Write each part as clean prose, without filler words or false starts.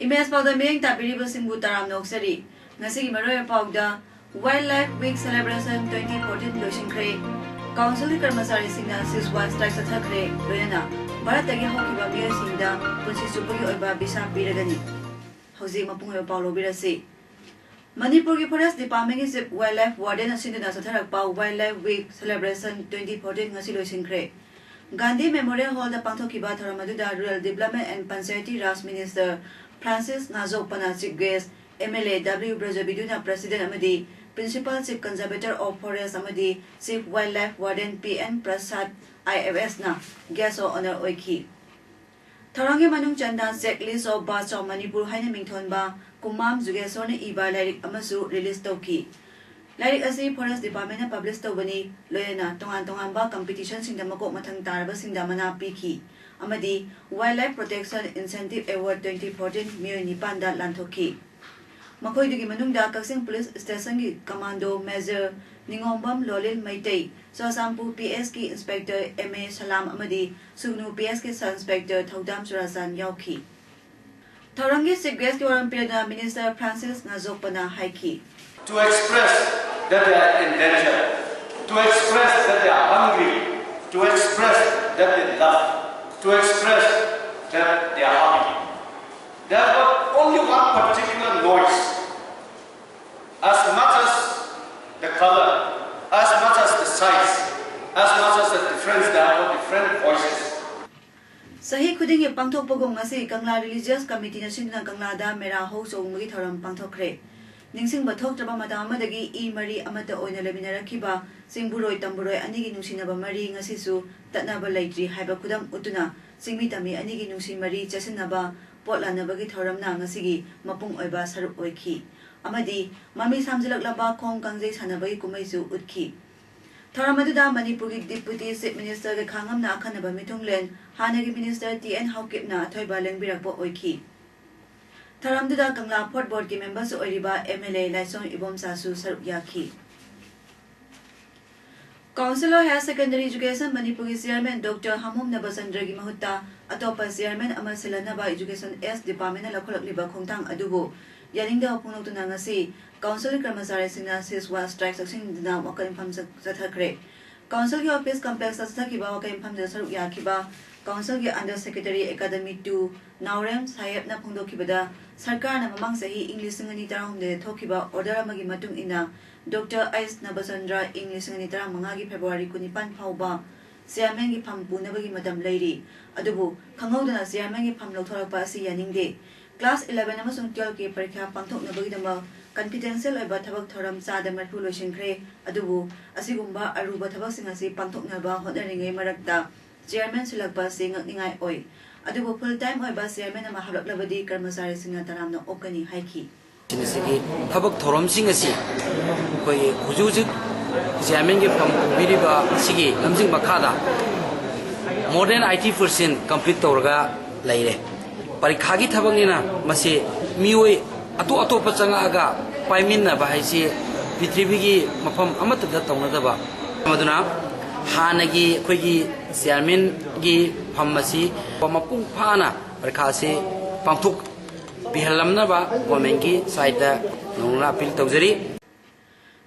Image Powder Ming Tabiriba Simbu Taram Noxeri, Nasi Maroya Powder, Wildlife Week Celebration 2014 Lucian Cray, Council Karmasari Signal 6-1 Strikes at Hakre, Loyana, Baratagi Hoki Babia Sinda, Punsi Supugi Oba Bisa Piragani, Jose Mapunga Paulo Birasi. Manipur Forest Department is Wildlife Warden Asindana Satarakpa Wildlife Week Celebration 2014 Nasi Lucian Cray. Gandhi Memorial Hall the Panthokiba Tharamaduda Rural Development and Panchayati Raj Minister Francis Nazokpana Chief Guest MLA W. Brajabiduna President Amadi Principal Chief Conservator of Forest Amadi Chief Wildlife Warden PN Prasad IFS na Guest of Honor Oiki. Tharangi Manung Chanda Checklist of Bats of Manipur Haina Mingthonba Kumam Zugesone Iba Lyric Amasu release Toki. Lyric Asi Forest Department published Tobani Loyana Tongan competitions in the Makok Matang Tarbas in the Mana Piki. Amadi Wildlife Protection Incentive Award 2014 Miyoni Panda Lantoki. Makoy Dugi Manungda Kaksing Police Station Commando Major Ningombam Lolil Maitei, Sosampu PSK Inspector MA Salam Amadi, Sugnu PSK Sub Inspector Thaudam Surasan Yauki. Taurangi Sigres Kiwaran Minister Francis Nazokpana Haiki. To express that they are in danger, to express that they are hungry, to express that they love, to express that they are happy. There is not only one particular noise, as much as the color, as much as the size, as much as the difference, there are different voices. Sahi Kuding Pangtok Pogong Nasi Kangla Religious Committee National Kangla da Mera Ho So Mugi Thoram Pangtokre. Ningsing Batok Traba Madamadagi E. Marie Amata Oina Leminara Kiba, Singburoi Tamburoi Anigi Nusinaba Marie Nasisu, Tatnaba Laitri, Habakudam Utuna, Singmitami Anigi Nusi Marie Chasinaba, Potlanabagi Thoramna Nasigi, Mapung Oiba Saru Oiki. Amadi, Mami Samzilak Laba Kong Kangze Sanabai Kumesu Utki. Thoramada Manipuri Deputy State Minister Kangam Na Kanaba Mitunglen, Hanagi Minister T.N. Haukipna, Toiba Lengbirabo Oiki. Tharamduda Kangla Port Board ki members Oriba MLA Laisong Ibom Sasu Saruk Yaki. Council of Higher Secondary Education Manipur Chairman Dr. Hamum Nabasandra gi mahutta atopa Chairman Amasila Naba Education S Department Lakolak Liba Khongtang adubu yaningda punotuna ngasi Council Karmasari Singna Siswa Strike Saksing dina wakalim pham sathakre. Council ki office complex sathakiba wakalim pham saruk yakiba Council ki Under Secretary Academy 2 Naurem Sayep na Pungdokibada Sarkar na mamang sahi English ngani tarang de thokiba order amagi matung ina Dr. Ais Nabasandra English ngani tarang mangagi February 15 phauba Chairman gi pham punabagi madam leiri adubu khanghaudana Chairman gi pham lothorakpa asi yaningde Class 11 amasung 12 ki parikha pangthoknabagi dama confidential oiba thabak thoram chada marfu loisingkhre adubu asigumba aruba thabak singasi pangthoknaba honaringai marakta Chairman Sulakpa Singh Ningai Oi. Adubu full time Oiba Chairman ama Hablak Labadi Karmasari Singha Taramna Okani Haiki. Sinasigi Tabak Thoram Singasi Koi Hujujuk Chairman Gip Biriba Sigi Lamsing Makada more than 80% complete Torga Laire. Parikagi Tabangina Masi Miwi Atu Pachanga Aga Paimina Bahisi Vitribigi Mapam Amata Tonadaba Maduna Hanagi Kogi Chairman gi Phamasi Pamapung Phana Parkhasi Pangthuk Bihalamnaba Gomengi Saida Nongla Appeal Tawjari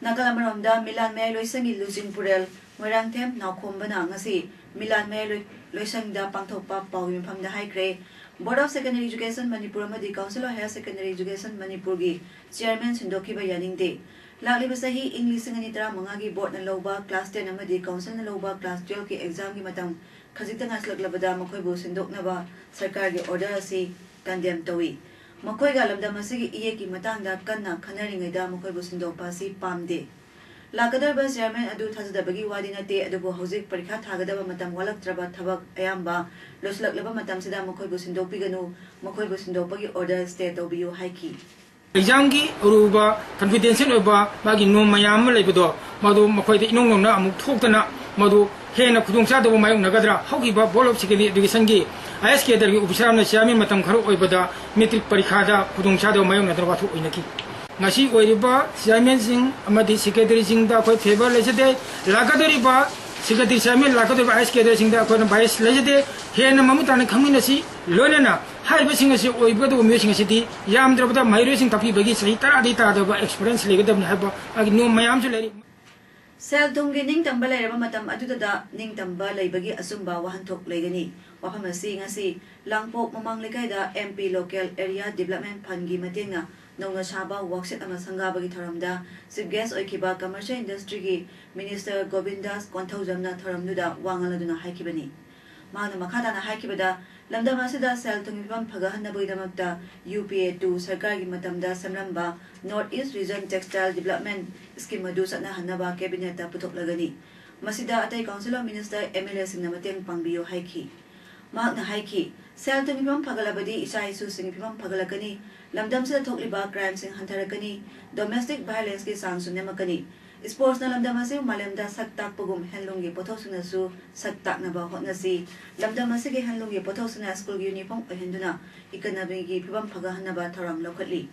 Nagalamaromda Milan May Loisangi Losing Purel Morangthem Naukombana Ngasi Milan May Loisangda Pangthokpa Pawim Phamda Haikre Board of Secondary Education Manipur Amadi Council of Higher Secondary Education Manipur gi Chairman Sindokiba Yaningde Lakliba sahi English ngani tara mangagi board na loba class 10 amadi council na loba class 12 ki exam gi matam khajita ngaslaklabada makhoi bu sindoknaba sarkar gi order asi condemn tawi makhoi ga lamda masigi iye ki matangda kanna khanaringai da makhoi bu sindokpa si pamde lakadar ba chairman adu thajadabagi wadi nate adubu hojik parikha thagadaba matam walaktraba thabak ayamba loslaklaba matam sida makhoi bu sindokpiganu makhoi bu sindokpagi order stay tobiyu haiki exam की Aruba confidential ओबा मागी no मयाम लेबदो मदो मखोयदे इनोंग नोंना अमुक थोक्तना मदो हेना खुदुंगचादो मायों नगदरा हौगिबा board of secondary education की IS के दरगी officer ने chairman मतम खरो ओइबदा matric परीक्षादा खुदुंगचादो मायों नदरा वाथु ओइनकी ngasi oiriba chairman sing amadi secretary sing da khoi favor lejade lagadoriba secretary chairman lagadoriba ice secretary sing da khoi vice lejade hena mamuta na khangmi nasi lonena haiba sing asi oiba do me sing asi di yam drabada mairo sing tapi bagi sahi tara di ta da experience legadam na haiba agi no mayam su leri Sel Tunggi Ning Tamba Lairaba Matam Aduda Ning Tamba Laibagi Asumba Wahantok Legani Wapamasi Ngasi Langpok Mamang Likaida MP Local Area Development Pangi Matinga Nona Shaba Workshop Amasangabagi Taramda Chief Guest Oikiba Commercial Industry Gi Minister Govindas Konthaujamna Taramnuda Wangaladuna Haikibani Mana Makadana Haikibada Lamdamasida Sel Tungibam Pagahanabudamata UPA2 Sarkari Matamda Samramba North East Region Textile Development Scheme Madu Satna Hanaba Cabinet Putok Lagani Masida Atay Council of Minister MLA Singnamateng Pangbiyo Haiki Magna Haiki Sel Tungibam Pagalabadi Isai Su Singipam Pagalakani Lamdam Sida Tokliba Crime Sing Hantarakani Domestic Violence Ki Sangsun Nemakani Sports na lamdamasi malamda saktak pugum henlungi potosuna su saktak na ba hotnasi lamdamasi ge henlungi potosuna school uniform ohenduna economy gi phibam phagahanna ba tharam lokhatli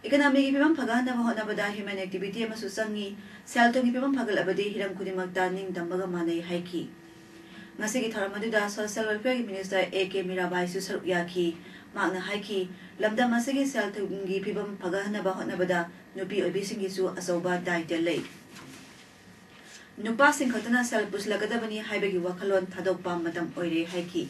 economy gi phibam phagahanna ba hotna bada human activity amasu sangi selto gi phibam phagalabadi hiram khudimakta ning dambaga manai haiki ngasi gi tharam aduda social welfare minister AK Mirabai su saruk yaki magna haiki lamdamasi gi selto gi phibam phagahanna ba hotna bada Nupi Obisingi su asoba dai delay. Nupa sing khatana sel puslagadabani haibagi wakalon thadokpa matam oire haiki.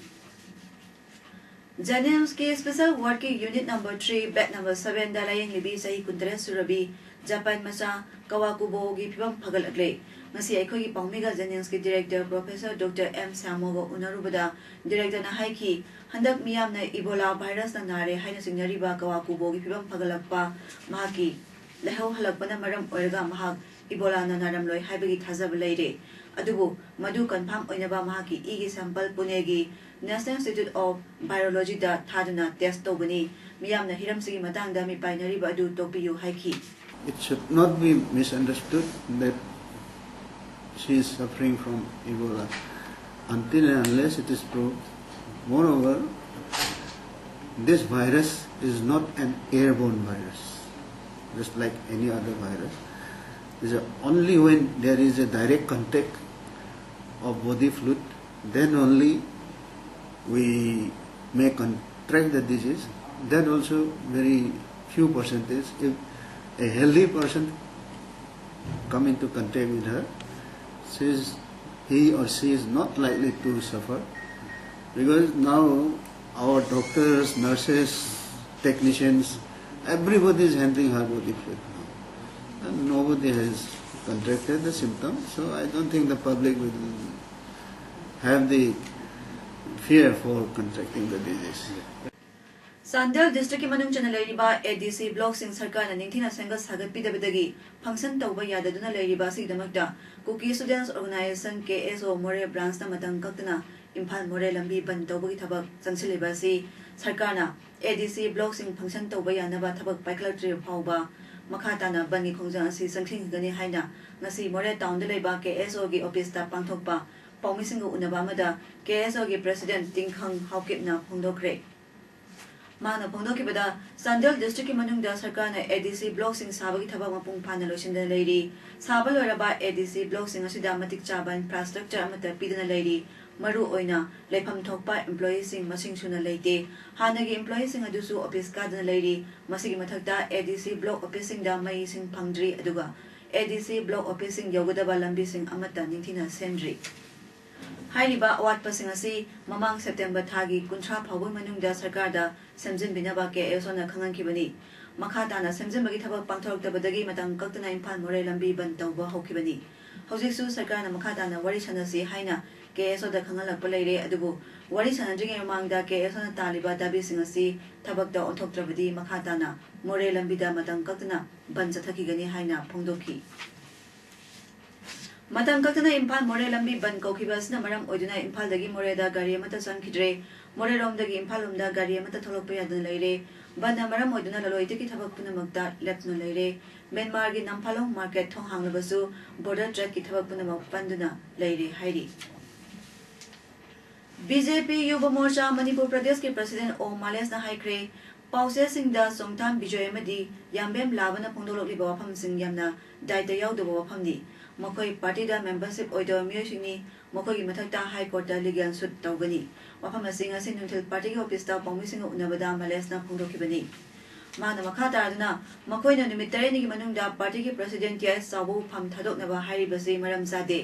Janims ke special working unit number 3 bed number 7 dalayang libi sahi kundre surabi Japan masa kawakubo gi phibam phagalagle. Ngasi aikoi gi pangmega Janims ke director Professor Dr. M Samogo unarubada director na haiki handak miyam na Ebola virus na nare haina singnariba kawakubo gi phibam phagalakpa mahaki Leho halakpana maram oirga mahak Ebola na naramloi haibagi thazab leire adubu madu confirm oinaba mahaki igi sample punegi National Institute of Virology da thaduna test tobani miyamna hiramsigi matangda mi binary ba adu topiyu haiki It should not be misunderstood that she is suffering from Ebola until and unless it is proved. Moreover, this virus is not an airborne virus. Just like any other virus. Is only when there is a direct contact of body fluid, then only we may contract the disease. That also very few percentage. If a healthy person come into contact with her, he or she is not likely to suffer because now our doctors, nurses, technicians, everybody is handling her body fluid now. And nobody has contracted the symptoms, so I don't think the public will have the fear for contracting the disease. Sandal District Manung Chanalariba ADC Block Sing Sarkana Nintina Sangas Hagat Pidabidagi Function Toba Yadaduna Lariba Sigdamakta Cookie Students Organization KSO More Branch Namatang Katana Impal More Lambi Bantobi Tabak Sansilibasi Sarkana ADC Block Sing Function Toba Yanaba Tabak Paiklatri Pauba Makatana Bangi Kongjan Si Sanking Gani Haina Nasi More Town Deleba KSO Gi Opista Pantokpa Paumisingo Unabamada KSO Gi President Tinkhang Haukipna Pondokre Mana Pondokibada Sandal District Manungda Sarkana ADC Block Sing Sabagi Tabak Mapung Panalotion the lady Sabaloraba ADC Block Sing Asidamatic Chaba Infrastructure Amata Pidana lady Maru Oina Lepam Tokpa Employees Sing Masing Suna Lady Hanagi Employees Sing Adusu Office Garden Lady Masigi Matakta ADC Block Officing Da Mai Sing Pangdri Aduga ADC Block Officing Yogadaba Lambi Sing Amata Nintina Sendri Hairiba Awat Pasingasi Mamang September Tagi Kuntra Pawu Manungda Sarkada Semjin Binaba KSona Kangan Kibani Makatana Semjin Bagitaba Pangtok the Badagi Matang Kakana Impan More Lambi Bantoba Hokibani Hosisu Sarkana Makatana Warishanasi Haina KSO the Kangala Palere Adubu Warishanajing among the KSona Taliba Dabi Singasi Tabakta on Tok Trabadi Makatana More Lambida Matang Kakana Bansataki Gani Haina Pongdoki Matang Kakana Impan More Lambi Ban Kokibas Namaram Oduna Impal Dagi Moreda Gari Matasan Kidre मोरेरोमदगी इम्फालरोमदा गाड़ी अमता थोलकपा यादना लेरे बंद मरम ओइदुना ललोइदगी थबक पुनमकता लेप्तना लेरे Myanmar की नम्फालोंग market थोंग हांगलबसु border truck की थबक पुनमक पंदुना लेरे हाइरी BJP Yuva Morcha Manipur प्रदेश के president ओम मालेसना हाइख्रे पाउसेसिंगदा सोंगथाम बिजय अमदी यामबेम लाबना फोंदोलकलिबा वफमसिंग यामना दायित्व याउदबा वफमनि मखोई पार्टीदा मेंबरशिप ओइदो मियोसिंगनि मखोई मथक्ता हाई कोर्ट लीगल सूट तौगनी वफम असिंग असि नुंथल पार्टी के ऑफिस ता पौमिसिंग उनबदा मालेसना फोंदोकिबनि माना मखा तारदना मखोइना निमित 3 की मनुंगदा पार्टी के प्रेसिडेंट यास साबु फम थादोकनबा हाइरिबसि मरम जादे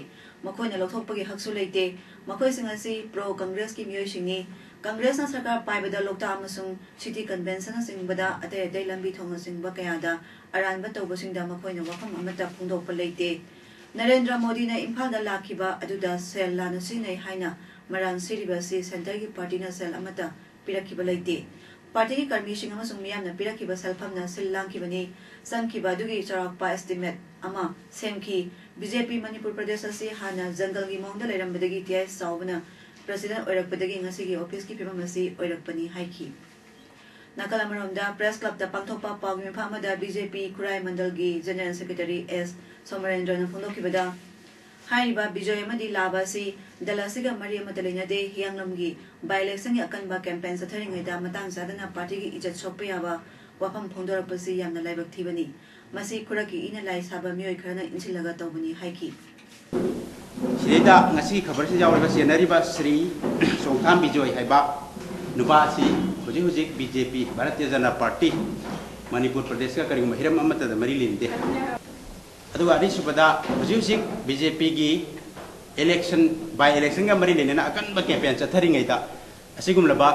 मखोइना लौथोकपगी हकसु लेते मखोइसिंग असि प्रो कांग्रेस की मियोसिंगनि कांग्रेस ना सरकार पाइबदा लोकता अमसुंग सिटी कन्वेंशन सिंगबदा अतै अतै लंबी थोंग सिंगबा कयादा अरानबा तौबसिंगदा मखोइना वफम अमता फोंदोकप लेते नरेंद्र मोदी ने इम्फाल लाखिबा अदुदा सेल लाना सिनै हाइना मरान सिरिबसि सेंटर की पार्टी ना सेल अमता पिरखिबा लेते पार्टी की कर्मी सिंह अमसुंग मियामना पिरखिबा सेलफमना सिल लांखिबनि संखिबा दुगी चराकपा एस्टिमेट अमा सेमखि बीजेपी मणिपुर प्रदेश असि हाना जंगल की मोंगदा लेरमबदगी टीएस सावबना प्रेसिडेंट ओइरकपदगी ngasi ऑफिस की फिबम असि ओइरकपनि हाइखि नाकल अमरोमदा प्रेस क्लब दा पांगथोकपा पाउगी फामदा बीजेपी खुराई मंडल की जनरल सेक्रेटरी एस सोमरेंद्र न फोंदोकिबदा हाइबा विजय अमदी लाबासी दलासिगा मरी अमत लेनदे हियांगलमगी बाय इलेक्शन की अकनबा कैंपेन सथरिंगैदा मतंग सादना पार्टी की इज्जत सोकपे याबा वफम फोंदोरपसि यामना लाइबक थीबनी मसी खुरकी इना लाई साबा मियोय खरना इंसिलगा तौबनी हाइखि सिदा ngasi खबर से जावरबा सेनरीबा श्री सोंगथाम बिजय हाइबा नुबासी हुजी हुजी बीजेपी भारतीय जनता पार्टी मणिपुर प्रदेश का करिंग महिरम अमतद मरी लेंदे अदुगा अनिसुबदा हुजी हुजी बीजेपी की इलेक्शन बाय इलेक्शन का मरी लेना अकनबा कैंपेन चथरिंगैदा असिगुमलबा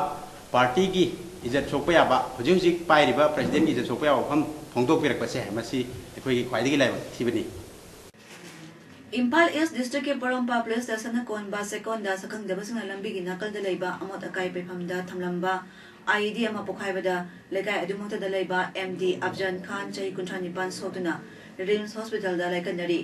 पार्टी की इज्जत सोकपा याबा हुजी हुजी पाइरिबा प्रेसिडेंट की इज्जत सोकपा याबा फम फोंदोकपिरकपसे मसी अखोई ख्वाइदगी लाइब थीबनी इम्फाल ईस्ट डिस्ट्रिक्ट के बरोम्पा पुलिस स्टेशन कोनबा सेकोंदा सखंगदबसना लंबी की नकल दलेबा अमोत अकाई पेफमदा थमलंबा आईडी अमा पोखाइबदा लेकाय अदुमोत दलेबा एमडी अफजन खान चही कुंठानिपान सोतुना रिम्स हॉस्पिटल दा लाइकनरी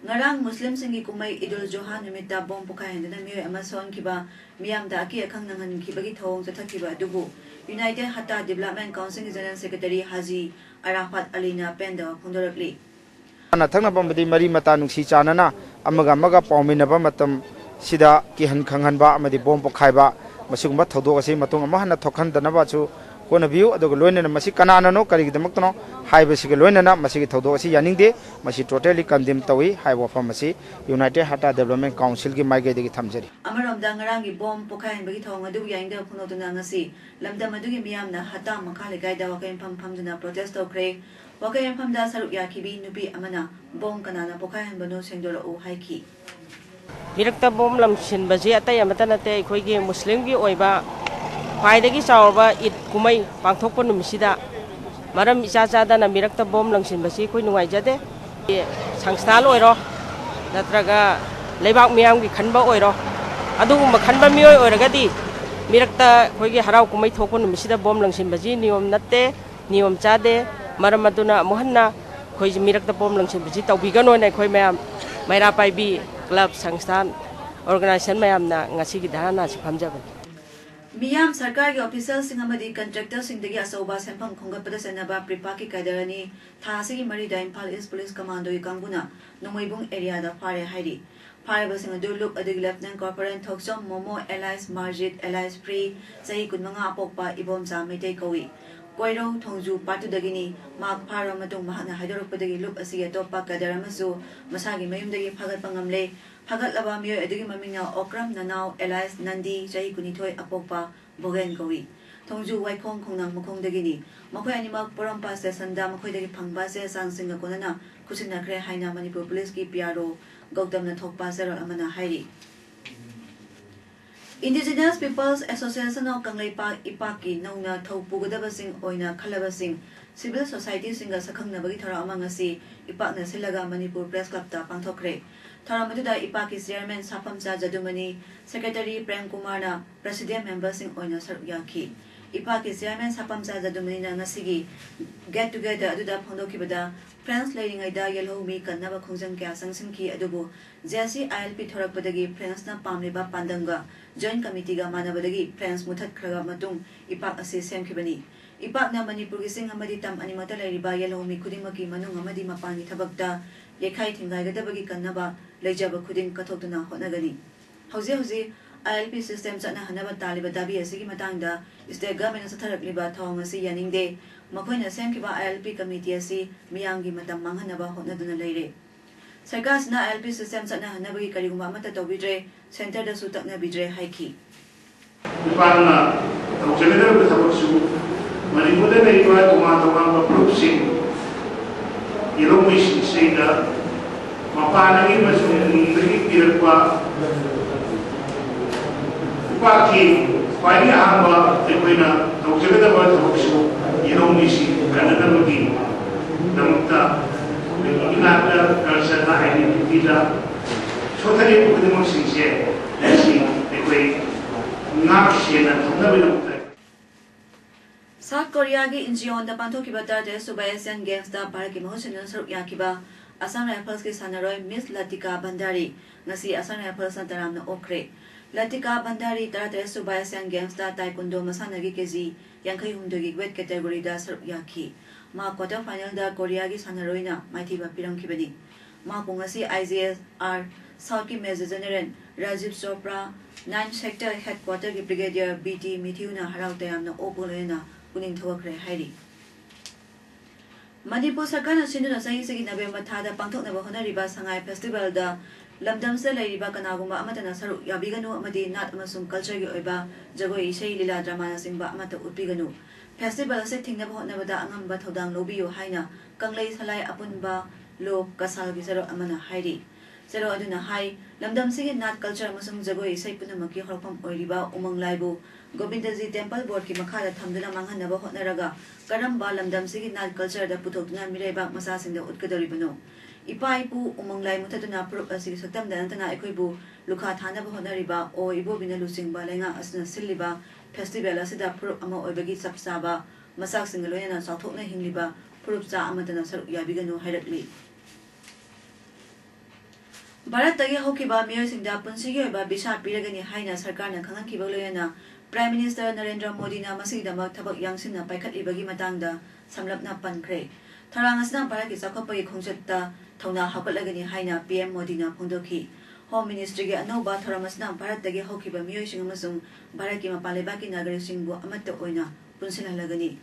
ngarang muslim singi kumai idul johan nimita bom pokhayandana miyoy ama sonkiba miyamda aki akhang nangan khibagi thong chathakiba adubu United Hatta Development Council General Secretary Haji Arafat Alina Penda phondorakli na thangna bambadi mari mata nungsi chanana amaga pauminaba matam sida ki han khanghan ba amadi bom pokhaiba masugumba thodok ase matung ama hana thokhan danaba chu kona view adog loinena masi kanana no kari gidamak no haiba sig loinena masi gi thodok ase yaningde masi totally condemn tawi haiwa fam masi United Hatta Development Council gi maige de gi thamjari amarom da ngarang gi bom pokhain bagi thong adu yaingda phunoduna ngasi lamdam adu gi miyamna hata makhale gaida wakai pham duna protest tokre wakai pham da saruk yakhibi nubi amana bom kanana pokhain bano sengdora o haiki मिरक्ता बोम लमसिन बजे अतय अमता नते अखोइगे मुस्लिम की ओइबा ख्वाइदगी चावबा ईद कुमै पांथोकप नुमिसिदा मरम इचा चादना मिरक्ता बोम लंसिन बसी अखोइ नुंगाइजदे संस्था ओइरो नत्रगा लेबाक मियाम की खनबा ओइरो अदुगुम खनबा मियोय ओइरगदी मिरक्ता अखोइगे हराव कुमै थोकप नुमिसिदा बोम लंसिन बजी नियम नत्ते नियम चादे मरम अदुना मोहन्ना अखोइ मिरक्ता बोम लंसिन बजी तौबिगनो ने अखोइ मयाम मैरा पाइबी क्लब संस्थान ऑर्गेनाइजेशन मैमना ngasi gi dharana si phamjaba मियाम सरकार के ऑफिसर सिंह अमदी कंट्रैक्टर सिंह दगी असौबा सेंफम खोंगपदा सेनबा प्रिपा की कायदरनी थासी की मरी दाइन फाल ईस्ट पुलिस कमांडो की कांगुना नोंगैबुंग एरिया दा फारे हाइरी फारेबा सिंह दु लुक अदगी lieutenant corporal Thoksom Momo alias Marjit alias फ्री सही कुनमंगा अपोकपा इबोमजा मेटे कोई कोइरो थोंजु पाटु दगिनी माक फारो मतुंग महना हाइदोरपदगी लुक असि अतोपा कादरमसु मसागी मयुमदगी फगत पंगमले फगत लबा मियो अदगी ममिंगना ओक्रम ननाव एलाइस नंदी जई कुनिथोय अपोकपा बोगेन कोई थोंजु वाइखोंग खोंनांग मखोंग दगिनी मखोय अनिमक पोरमपा स्टेशन दा मखोय दगी फंगबा से सांगसिंग कोनना खुसिनखरे हाइना मणिपुर पुलिस की पीआरओ गौतम न थोकपा cereal Amna हाइरी Indigenous Peoples Association of Kangleipak Ipaki Nongna Thaupugadabasing Oina Khalabasing Civil Society Singa Sakangnabagi Thara Amangasi Ipakna Silaga Manipur Press Club Ta Pangthokre Tharamadda Ipaki Chairman Sapamsa Jadumani Secretary Prem Kumarna President Member Sing Oina Saryaki इपा के chairman Sapam चाजादुमनीना ngasi get together aduda phondokibada France leiringaida yelhomi kannaba khongjang kya sangsinki adubu jasi ILP thorakpadagi France na pamliba pandanga joint committee ga manabadagi France muthat khraga matung ipak ase semkhibani ipak na Manipur gi sing amadi tam animata leiriba yelhomi khudimaki manung amadi mapani thabakta yekhai thingaigadabagi kannaba leijaba khuding kathokduna honagani hauze ILP system chana hanaba taliba dabi asigi matangda state government satharakliba thong asi yaningde makoina semkiba ILP committee asi miyangi matam manghanaba honaduna leire sarkar sna ILP system chana hanaba gi kariguma mata tobidre center da su takna bidre haiki Ipana tawjagada be thabaksu Manipur ne iwa tuma propsing iromish sida mapanagi masung lagi kirakwa Paki, Padi Amba, Equina, Tokada Bato, Yeromishi, Canada Looking, Namta, Inata, Kalsana, Idida, totally put the most sincere, Equi, Nakshin, and Tokada. South Korea gi injion da pantoki bata de Subayasian Games da Baraki Motion Sur Yakiba, Assam Rifles ki Sanaroi, Miss Latika Bandari, Nasi Assam Rifles Santaram Okre. Latika Bandari Tarate Subayasian Games da Taekwondo Masanagi Kezi Yankai Hundogi wet category da Yaki Ma quarter final da Korea gi Sanaroina Mighty Bapirang Kibani Ma Pungasi IZSR South Ki Major General Rajiv Chopra 9 sector headquarter ki Brigadier BT Mithiuna Harautayamna Opolena Kuning Thokre Hairi Manipur Sarkar na Sinduna Sahi November Thada Pangtok na Honariba Sangai Festival da Lamdam se leiriba kanagumba amatana saru yabiganu amadi nat amasum culture gi oiba jagoi isei lila drama na singba amata utpiganu festival ase thingna bhotnabada angamba thodang lobiyo haina kanglei salai apunba lo kasal gi saru amana hairi saru aduna hai lamdam se nat culture amasum jagoi isei punamaki horpam oiriba umang laibu Govindaji Temple Board ki makhada thamduna manghanaba hotnaraga karamba lamdam se nat culture da puthokna miraiba masa singda utkadoribano Ipai pu umanglai mutatuna prop asigi saktam danantana ekoibu lukha thana bahonariba o ibo bina lusingba lenga asna siliba festival asida prop ama oibagi sapsaba masak singaloyana sauthokna hingliba prop cha amatana saruk yabiganu hairakli Bharat tagi hokiba mayor singda punsigi oiba bisa piragani haina sarkarna khangakiba loyana Prime Minister Narendra Modi na masigdama thabak yangsinna paikhatlibagi matangda samlapna pankre Tharangasna Bharat ki sakhopagi khongchatta Thona Hakalagani Haina PM Modi na Pondoki Home Ministry gi Anoba Tharamasna Bharat tagi hokiba miyoy sing amasung Bharat ki mapaleba ki nagari singbu amatta oina punsilhalagani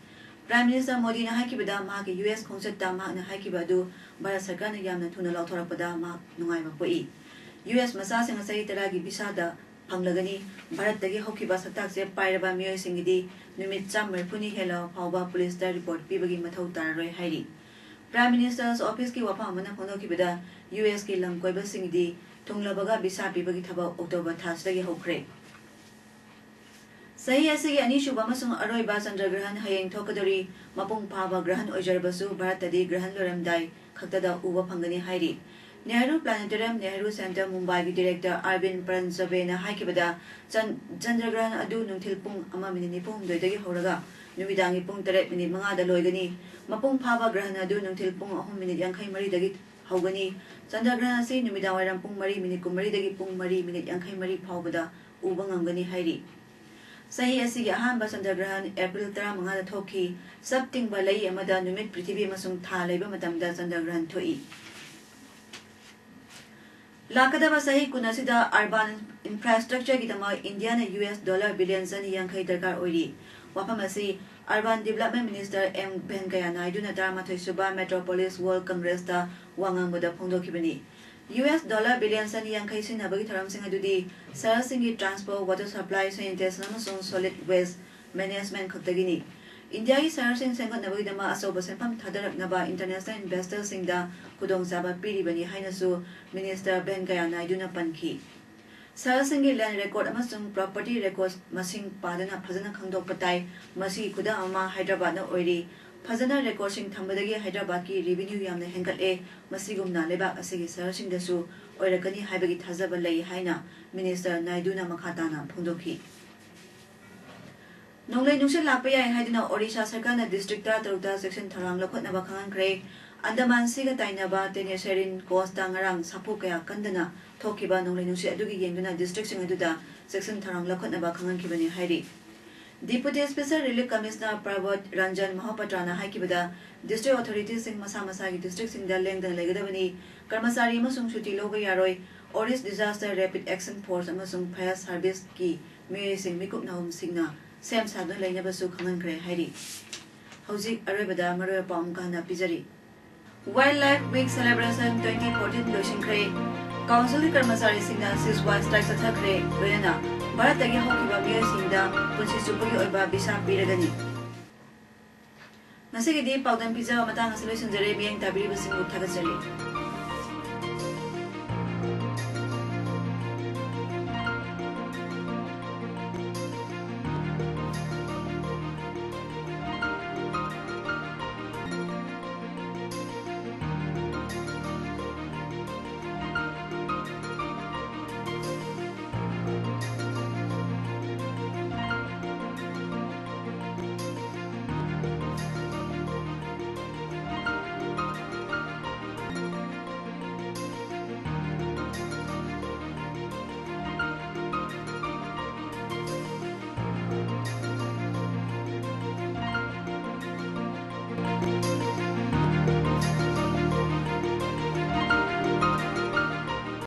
Prime Minister Modi na haikibada ma ki US khongchatta ma na haikibadu Bharat sarkar na yamna thuna lauthorakpada ma nungaiba poi US masa sing asai taragi bisada panglagani Bharat tagi hokiba satak se pairaba miyoy singidi numit chamarpuni hela phawba police da report pibagi mathau tararoi hairi Prime Minister's Office ki wapha mana phono ki bida US ki lam koiba singdi thunglabaga bisa pibagi thaba October thasdagi hokre Sahi asigi ani shuba masung aroi ba chandragrahan hayeng thokadori mapung phaba grahan oijarbasu Bharatadi grahan loramdai khaktada uba phangani hairi Nehru Planetarium Nehru Center Mumbai ki director Arvind Pranjave na haikibada chandragrahan adu nungthil pung ama minini pung doidagi horaga Numidangi pung 3 minit mga da loigani mapung phaba grahana du nungthil pung 3 minit 53 dagi haugani chandragrahana si numidang wairam pung 3 minit 3 dagi pung 3 minit 53 phawbada uba ngamgani hairi sahi asigi ahamba chandragrahan April 15 da thoki saptingba lei amada numit prithvi masung tha leiba matamda chandragrahan thoi Lakadaba sahi kunasida urban infrastructure gidama India na US dollar billion san yankai darkar oiri Wapamasi Urban Development Minister M. Venkaya Naidu na Dharmathoi Suba Metropolis World Congress ta wangang muda phongdokibani US dollar billion san yankai sinabagi tharam sing adudi sarasingi transport water supply sanitation amasung solid waste management khaktagini India gi sarasing sengot nabagi dama asoba senpam thadaraknaba international investors singda kudong saba piribani hainasu Minister Venkaya Naidu na pankhi Sarasingi land record amasung property records masing padana phajana khangdok patai masi kuda ama Hyderabad na oiri phajana record sing thambadagi Hyderabad ki revenue yamna hengatle masigumna lebak asigi sarasing dasu oirakani haibagi thajaba lei haina Minister Naidu na makhatana phongdokhi Nonglai nungsit lakpa yai haiduna Odisha Sarkarna districta tarukta section tharang lakhotnaba khangankre Andaman siga tainaba Teneserin Costa ngarang sapu kaya kandana thokiba nonglai nungsit adugi yengduna district sing aduda section tharang lakhotnaba khangankibani hairi Deputy Special Relief Commissioner Prabhat Ranjan Mahapatrana haikibada district authorities sing masa gi district sing da lengdan legadabani karmasari amasung shuti loba yaroi Oris Disaster Rapid Action Force amasung fire service ki me sing mikup naum singna Sam Sadun Lainabasu Kangankre Hairi. Hauzik Arabada Maria Palm Kana Pizari. Wildlife Week Celebration 2014 Loishinkre. Council Karmasari Singna 6-1 strikes attackre. Rena. Baratagi Hokiba Mia Sinda. Punsi Supuyo Oba Bisa Piragani. Nasigi Paudan Pizza Matanga Solution Jere being Tabiri Basingu Tagasari.